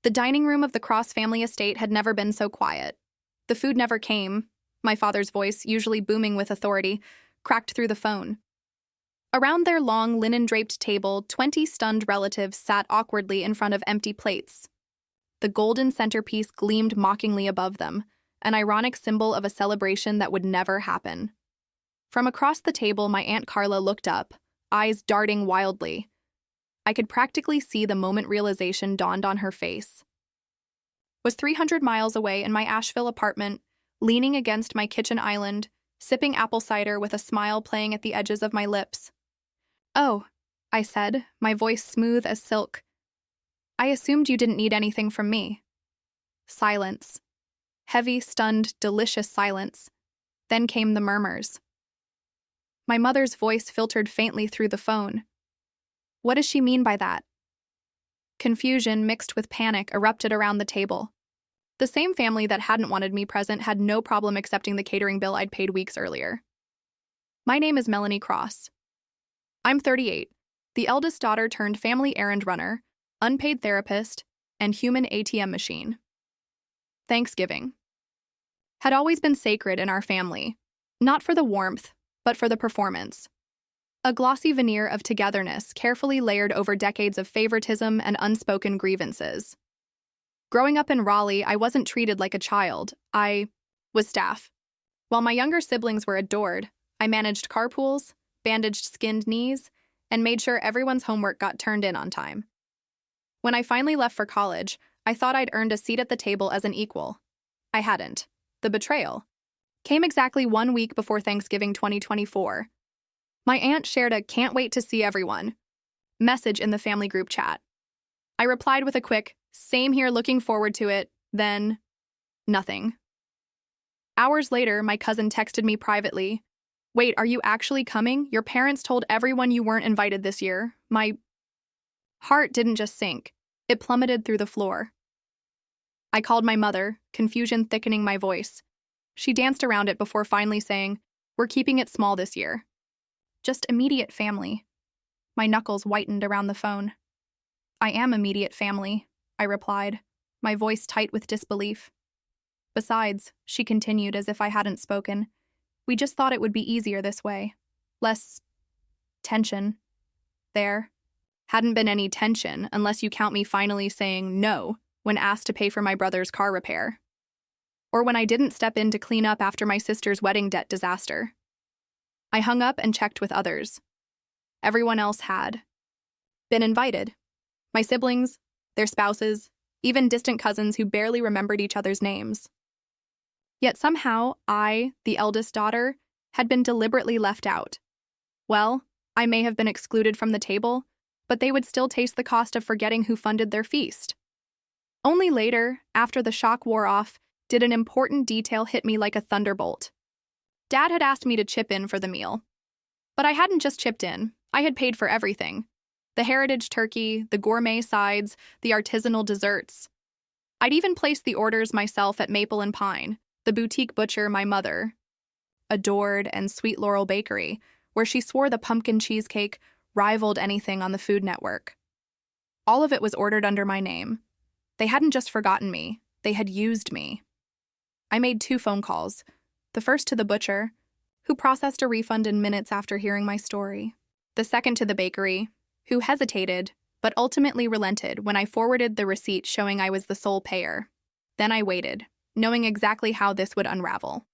The dining room of the Cross family estate had never been so quiet. The food never came. My father's voice, usually booming with authority, cracked through the phone. Around their long, linen-draped table, 20 stunned relatives sat awkwardly in front of empty plates. The golden centerpiece gleamed mockingly above them, an ironic symbol of a celebration that would never happen. From across the table, my Aunt Carla looked up, eyes darting wildly. I could practically see the moment realization dawned on her face. Was 300 miles away in my Asheville apartment, leaning against my kitchen island, sipping apple cider with a smile playing at the edges of my lips. "Oh," I said, my voice smooth as silk. "I assumed you didn't need anything from me." Silence. Heavy, stunned, delicious silence. Then came the murmurs. My mother's voice filtered faintly through the phone. "What does she mean by that?" Confusion mixed with panic erupted around the table. The same family that hadn't wanted me present had no problem accepting the catering bill I'd paid weeks earlier. My name is Melanie Cross. I'm 38, the eldest daughter turned family errand runner, unpaid therapist, and human ATM machine. Thanksgiving had always been sacred in our family, not for the warmth, but for the performance. A glossy veneer of togetherness carefully layered over decades of favoritism and unspoken grievances. Growing up in Raleigh, I wasn't treated like a child. I was staff. While my younger siblings were adored, I managed carpools, bandaged skinned knees, and made sure everyone's homework got turned in on time. When I finally left for college, I thought I'd earned a seat at the table as an equal. I hadn't. The betrayal came exactly 1 week before Thanksgiving 2024. My aunt shared a "can't wait to see everyone" message in the family group chat. I replied with a quick, "same here, looking forward to it," then nothing. Hours later, my cousin texted me privately, "Wait, are you actually coming? Your parents told everyone you weren't invited this year." My heart didn't just sink, it plummeted through the floor. I called my mother, confusion thickening my voice. She danced around it before finally saying, "We're keeping it small this year. Just immediate family." My knuckles whitened around the phone. "I am immediate family," I replied, my voice tight with disbelief. "Besides," she continued as if I hadn't spoken, "we just thought it would be easier this way. Less tension." There hadn't been any tension unless you count me finally saying no when asked to pay for my brother's car repair. Or when I didn't step in to clean up after my sister's wedding debt disaster. I hung up and checked with others. Everyone else had been invited. My siblings, their spouses, even distant cousins who barely remembered each other's names. Yet somehow, I, the eldest daughter, had been deliberately left out. Well, I may have been excluded from the table, but they would still taste the cost of forgetting who funded their feast. Only later, after the shock wore off, did an important detail hit me like a thunderbolt. Dad had asked me to chip in for the meal. But I hadn't just chipped in, I had paid for everything. The heritage turkey, the gourmet sides, the artisanal desserts. I'd even placed the orders myself at Maple and Pine, the boutique butcher my mother adored, and Sweet Laurel Bakery, where she swore the pumpkin cheesecake rivaled anything on the Food Network. All of it was ordered under my name. They hadn't just forgotten me, they had used me. I made 2 phone calls, the first to the butcher, who processed a refund in minutes after hearing my story. The second to the bakery, who hesitated, but ultimately relented when I forwarded the receipt showing I was the sole payer. Then I waited, knowing exactly how this would unravel.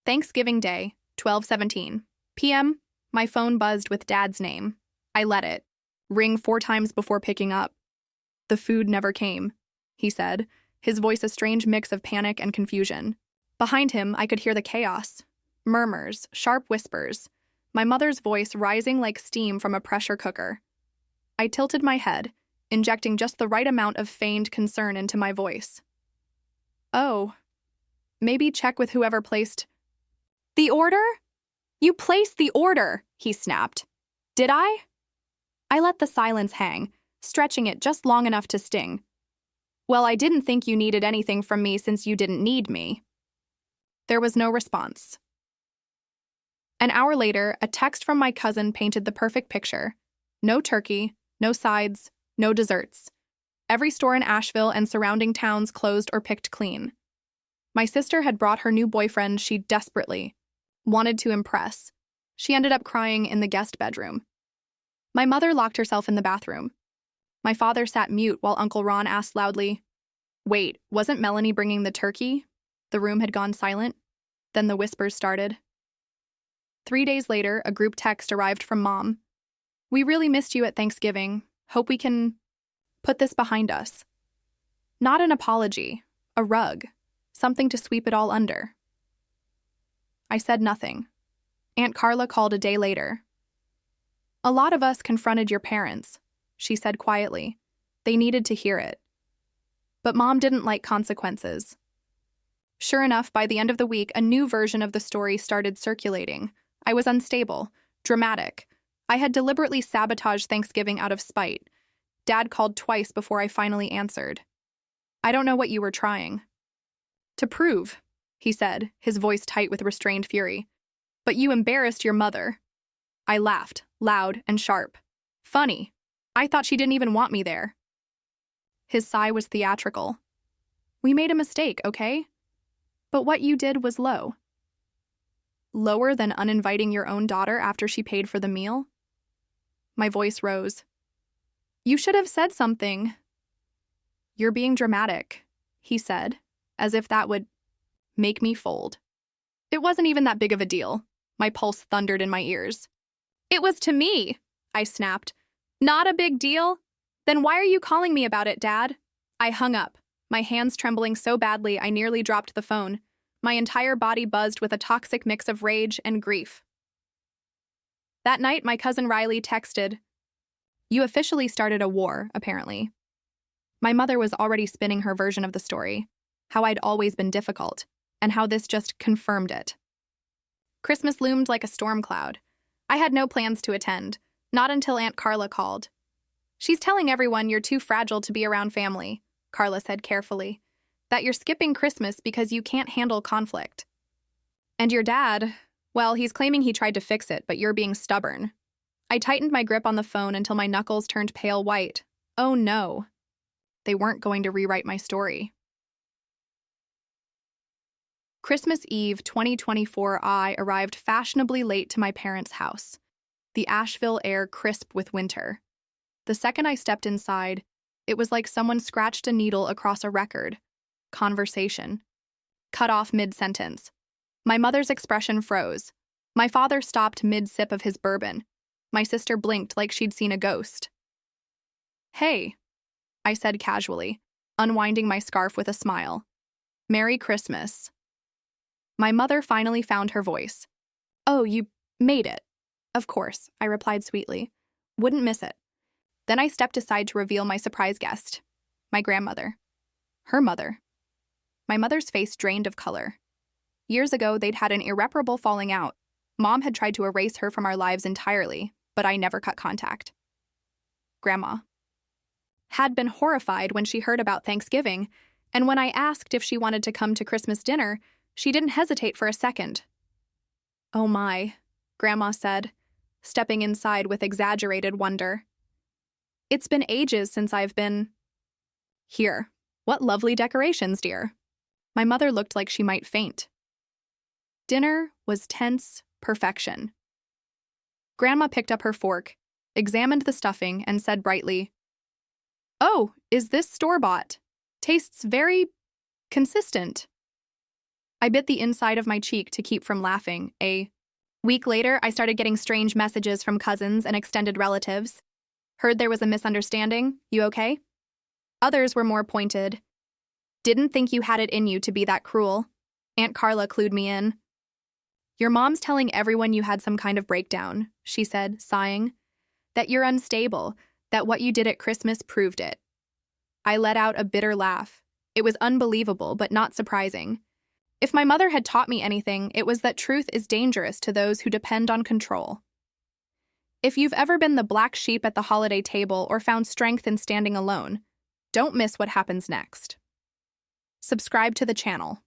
Thanksgiving Day, 12:17 p.m., my phone buzzed with Dad's name. I let it ring 4 times before picking up. "The food never came," he said, his voice a strange mix of panic and confusion. Behind him, I could hear the chaos. Murmurs, sharp whispers, my mother's voice rising like steam from a pressure cooker. I tilted my head, injecting just the right amount of feigned concern into my voice. "Oh, maybe check with whoever placed..." "The order? You placed the order," he snapped. "Did I?" I let the silence hang, stretching it just long enough to sting. "Well, I didn't think you needed anything from me since you didn't need me." There was no response. An hour later, a text from my cousin painted the perfect picture. No turkey, no sides, no desserts. Every store in Asheville and surrounding towns closed or picked clean. My sister had brought her new boyfriend she desperately wanted to impress. She ended up crying in the guest bedroom. My mother locked herself in the bathroom. My father sat mute while Uncle Ron asked loudly, "Wait, wasn't Melanie bringing the turkey?" The room had gone silent. Then the whispers started. 3 days later, a group text arrived from Mom. "We really missed you at Thanksgiving. Hope we can put this behind us." Not an apology, a rug, something to sweep it all under. I said nothing. Aunt Carla called a day later. "A lot of us confronted your parents," she said quietly. "They needed to hear it." But Mom didn't like consequences. Sure enough, by the end of the week, a new version of the story started circulating. I was unstable, dramatic. I had deliberately sabotaged Thanksgiving out of spite. Dad called twice before I finally answered. "I don't know what you were trying to prove," he said, his voice tight with restrained fury. "But you embarrassed your mother." I laughed, loud and sharp. "Funny. I thought she didn't even want me there." His sigh was theatrical. "We made a mistake, okay? But what you did was low." "Lower than uninviting your own daughter after she paid for the meal?" My voice rose. "You should have said something." "You're being dramatic," he said, as if that would make me fold. "It wasn't even that big of a deal." My pulse thundered in my ears. "It was to me," I snapped. "Not a big deal? Then why are you calling me about it, Dad?" I hung up, my hands trembling so badly I nearly dropped the phone. My entire body buzzed with a toxic mix of rage and grief. That night, my cousin Riley texted, "You officially started a war, apparently." My mother was already spinning her version of the story, how I'd always been difficult, and how this just confirmed it. Christmas loomed like a storm cloud. I had no plans to attend, not until Aunt Carla called. "She's telling everyone you're too fragile to be around family," Carla said carefully. "That you're skipping Christmas because you can't handle conflict. And your dad, well, he's claiming he tried to fix it, but you're being stubborn." I tightened my grip on the phone until my knuckles turned pale white. Oh no. They weren't going to rewrite my story. Christmas Eve 2024, I arrived fashionably late to my parents' house, the Asheville air crisp with winter. The second I stepped inside, it was like someone scratched a needle across a record. Conversation. Cut off mid-sentence. My mother's expression froze. My father stopped mid-sip of his bourbon. My sister blinked like she'd seen a ghost. "Hey," I said casually, unwinding my scarf with a smile. "Merry Christmas." My mother finally found her voice. "Oh, you made it." "Of course," I replied sweetly. "Wouldn't miss it." Then I stepped aside to reveal my surprise guest, my grandmother. Her mother. My mother's face drained of color. Years ago, they'd had an irreparable falling out. Mom had tried to erase her from our lives entirely, but I never cut contact. Grandma had been horrified when she heard about Thanksgiving, and when I asked if she wanted to come to Christmas dinner, she didn't hesitate for a second. "Oh my," Grandma said, stepping inside with exaggerated wonder. "It's been ages since I've been here. What lovely decorations, dear." My mother looked like she might faint. Dinner was tense perfection. Grandma picked up her fork, examined the stuffing, and said brightly, "Oh, is this store-bought? Tastes very consistent." I bit the inside of my cheek to keep from laughing. A week later, I started getting strange messages from cousins and extended relatives. "Heard there was a misunderstanding. You okay?" Others were more pointed. "Didn't think you had it in you to be that cruel." Aunt Carla clued me in. "Your mom's telling everyone you had some kind of breakdown," she said, sighing. "That you're unstable, that what you did at Christmas proved it." I let out a bitter laugh. It was unbelievable, but not surprising. If my mother had taught me anything, it was that truth is dangerous to those who depend on control. If you've ever been the black sheep at the holiday table or found strength in standing alone, don't miss what happens next. Subscribe to the channel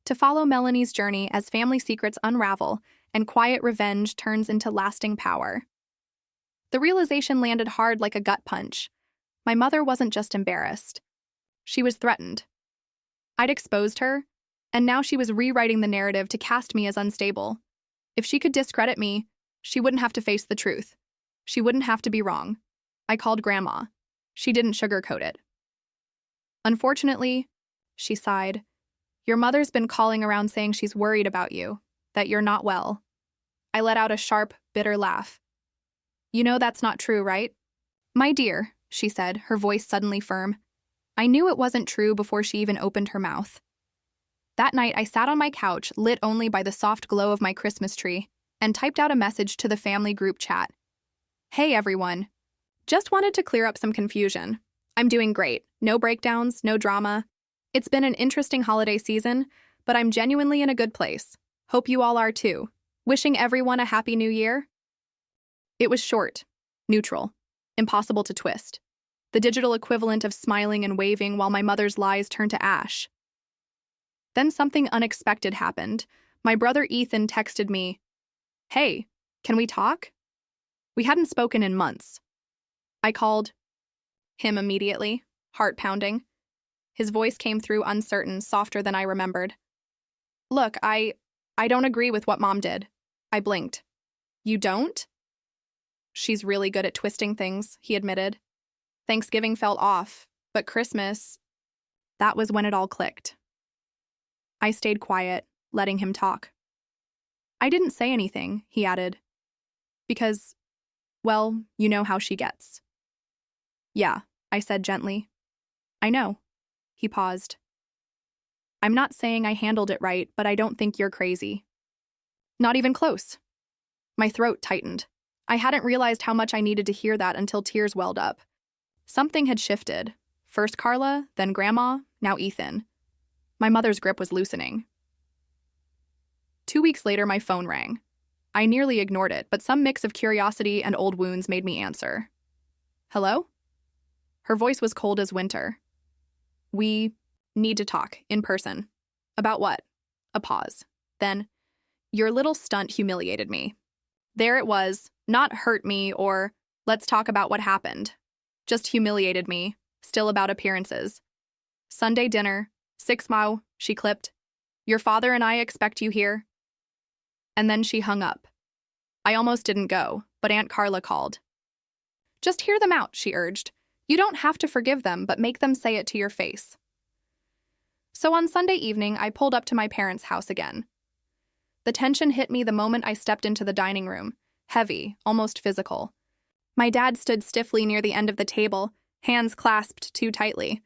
to follow Melanie's journey as family secrets unravel and quiet revenge turns into lasting power. The realization landed hard like a gut punch. My mother wasn't just embarrassed. She was threatened. I'd exposed her, and now she was rewriting the narrative to cast me as unstable. If she could discredit me, she wouldn't have to face the truth. She wouldn't have to be wrong. I called Grandma. She didn't sugarcoat it. Unfortunately, she sighed, your mother's been calling around saying she's worried about you, that you're not well. I let out a sharp, bitter laugh. You know that's not true, right? My dear, she said, her voice suddenly firm. I knew it wasn't true before she even opened her mouth. That night, I sat on my couch, lit only by the soft glow of my Christmas tree, and typed out a message to the family group chat. Hey, everyone. Just wanted to clear up some confusion. I'm doing great. No breakdowns, no drama. It's been an interesting holiday season, but I'm genuinely in a good place. Hope you all are too. Wishing everyone a happy new year. It was short, neutral, impossible to twist. The digital equivalent of smiling and waving while my mother's lies turned to ash. Then something unexpected happened. My brother Ethan texted me, Hey, can we talk? We hadn't spoken in months. I called him immediately, heart pounding. His voice came through uncertain, softer than I remembered. Look, I don't agree with what Mom did. I blinked. You don't? She's really good at twisting things, he admitted. Thanksgiving felt off, but Christmas, that was when it all clicked. I stayed quiet, letting him talk. I didn't say anything, he added. Because, well, you know how she gets. Yeah, I said gently. I know. He paused. I'm not saying I handled it right, but I don't think you're crazy. Not even close. My throat tightened. I hadn't realized how much I needed to hear that until tears welled up. Something had shifted. First Carla, then Grandma, now Ethan. My mother's grip was loosening. 2 weeks later, my phone rang. I nearly ignored it, but some mix of curiosity and old wounds made me answer. Hello? Her voice was cold as winter. We need to talk, in person. About what? A pause. Then, your little stunt humiliated me. There it was, not hurt me or, let's talk about what happened. Just humiliated me, still about appearances. Sunday dinner, 6 Mao, she clipped. Your father and I expect you here. And then she hung up. I almost didn't go, but Aunt Carla called. Just hear them out, she urged. You don't have to forgive them, but make them say it to your face. So on Sunday evening, I pulled up to my parents' house again. The tension hit me the moment I stepped into the dining room, heavy, almost physical. My dad stood stiffly near the end of the table, hands clasped too tightly.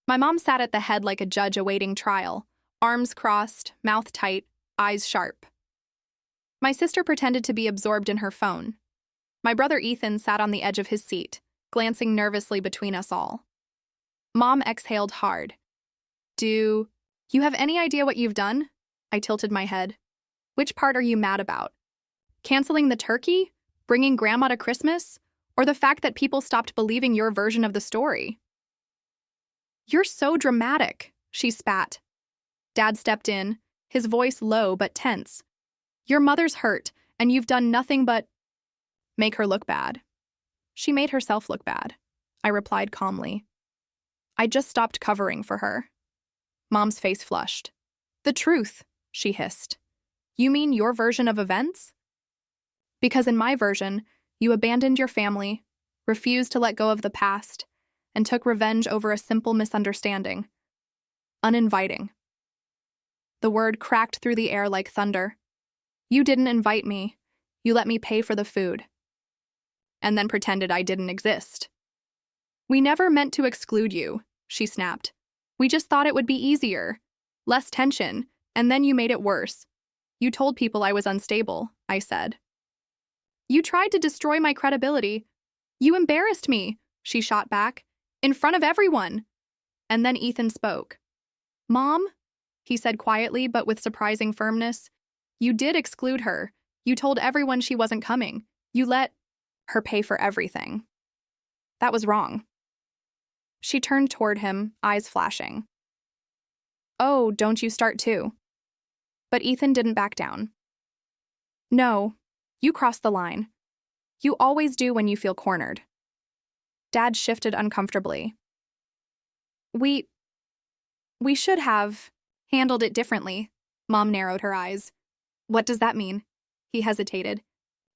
My mom sat at the head like a judge awaiting trial, arms crossed, mouth tight, eyes sharp. My sister pretended to be absorbed in her phone. My brother Ethan sat on the edge of his seat, glancing nervously between us all. Mom exhaled hard. Do you have any idea what you've done? I tilted my head. Which part are you mad about? Canceling the turkey? Bringing Grandma to Christmas? Or the fact that people stopped believing your version of the story? You're so dramatic, she spat. Dad stepped in, his voice low but tense. Your mother's hurt, and you've done nothing but make her look bad. She made herself look bad, I replied calmly. I just stopped covering for her. Mom's face flushed. The truth, she hissed. You mean your version of events? Because in my version, you abandoned your family, refused to let go of the past, and took revenge over a simple misunderstanding. Uninviting. The word cracked through the air like thunder. You didn't invite me. You let me pay for the food. And then pretended I didn't exist. We never meant to exclude you, she snapped. We just thought it would be easier. Less tension, and then you made it worse. You told people I was unstable, I said. You tried to destroy my credibility. You embarrassed me, she shot back, in front of everyone. And then Ethan spoke. Mom, he said quietly but with surprising firmness, you did exclude her. You told everyone she wasn't coming. You let her pay for everything. That was wrong. She turned toward him, eyes flashing. Oh, don't you start too. But Ethan didn't back down. No, you crossed the line. You always do when you feel cornered. Dad shifted uncomfortably. We should have handled it differently. Mom narrowed her eyes. What does that mean? He hesitated.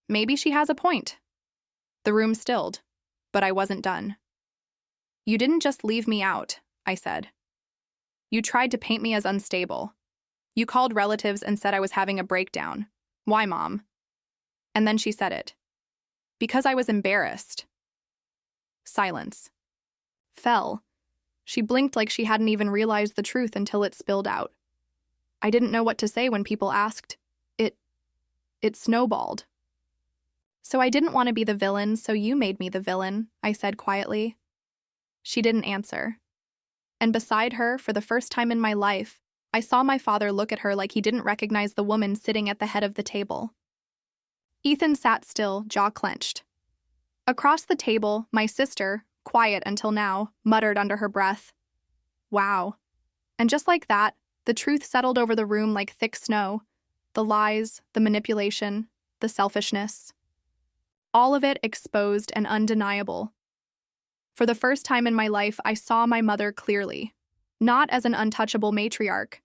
Maybe she has a point. The room stilled, but I wasn't done. You didn't just leave me out, I said. You tried to paint me as unstable. You called relatives and said I was having a breakdown. Why, Mom? And then she said it. Because I was embarrassed. Silence. Fell. She blinked like she hadn't even realized the truth until it spilled out. I didn't know what to say when people asked. It snowballed. So I didn't want to be the villain, so you made me the villain, I said quietly. She didn't answer. And beside her, for the first time in my life, I saw my father look at her like he didn't recognize the woman sitting at the head of the table. Ethan sat still, jaw clenched. Across the table, my sister, quiet until now, muttered under her breath, "Wow." And just like that, the truth settled over the room like thick snow. The lies, the manipulation, the selfishness. All of it exposed and undeniable. For the first time in my life, I saw my mother clearly. Not as an untouchable matriarch,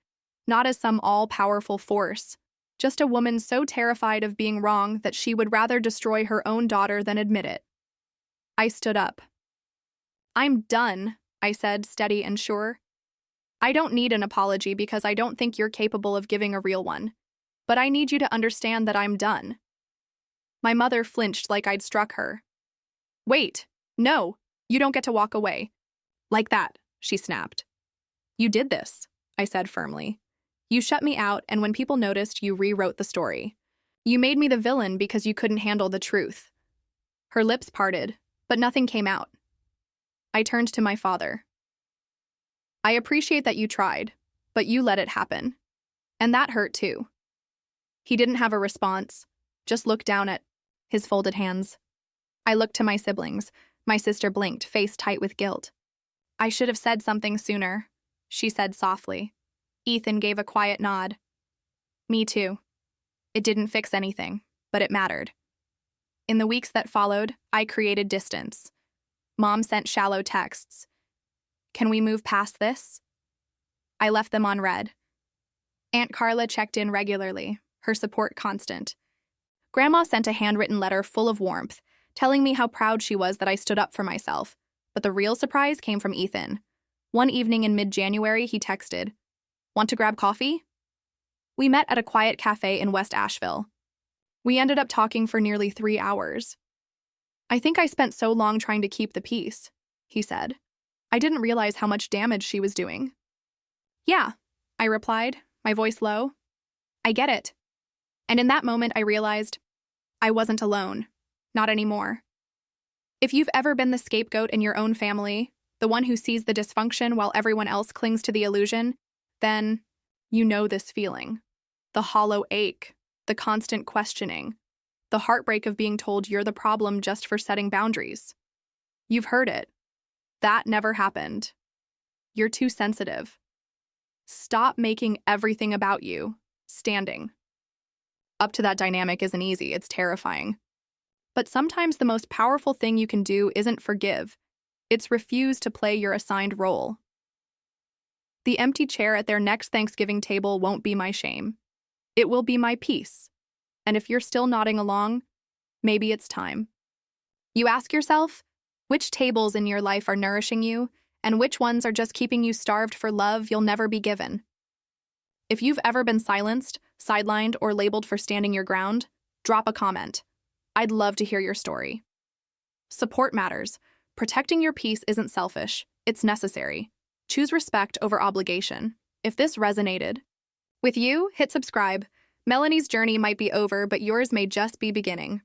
not as some all-powerful force, just a woman so terrified of being wrong that she would rather destroy her own daughter than admit it. I stood up. I'm done, I said, steady and sure. I don't need an apology because I don't think you're capable of giving a real one. But I need you to understand that I'm done. My mother flinched like I'd struck her. Wait, no, you don't get to walk away. Like that, she snapped. You did this, I said firmly. You shut me out, and when people noticed, you rewrote the story. You made me the villain because you couldn't handle the truth. Her lips parted, but nothing came out. I turned to my father. I appreciate that you tried, but you let it happen. And that hurt too. He didn't have a response, just looked down at his folded hands. I looked to my siblings. My sister blinked, face tight with guilt. I should have said something sooner, she said softly. Ethan gave a quiet nod. Me too. It didn't fix anything, but it mattered. In the weeks that followed, I created distance. Mom sent shallow texts. Can we move past this? I left them on read. Aunt Carla checked in regularly, her support constant. Grandma sent a handwritten letter full of warmth, telling me how proud she was that I stood up for myself. But the real surprise came from Ethan. One evening in mid-January, he texted, "Want to grab coffee?" We met at a quiet cafe in West Asheville. We ended up talking for nearly 3 hours. I think I spent so long trying to keep the peace, he said. I didn't realize how much damage she was doing. Yeah, I replied, my voice low. I get it. And in that moment, I realized I wasn't alone. Not anymore. If you've ever been the scapegoat in your own family, the one who sees the dysfunction while everyone else clings to the illusion, then you know this feeling. The hollow ache, the constant questioning, the heartbreak of being told you're the problem just for setting boundaries. You've heard it. That never happened. You're too sensitive. Stop making everything about you. Standing. Up to that dynamic isn't easy, it's terrifying. But sometimes the most powerful thing you can do isn't forgive. It's refuse to play your assigned role. The empty chair at their next Thanksgiving table won't be my shame. It will be my peace. And if you're still nodding along, maybe it's time. You ask yourself, which tables in your life are nourishing you, and which ones are just keeping you starved for love you'll never be given? If you've ever been silenced, sidelined, or labeled for standing your ground, drop a comment. I'd love to hear your story. Support matters. Protecting your peace isn't selfish, it's necessary. Choose respect over obligation. If this resonated with you, hit subscribe. Melanie's journey might be over, but yours may just be beginning.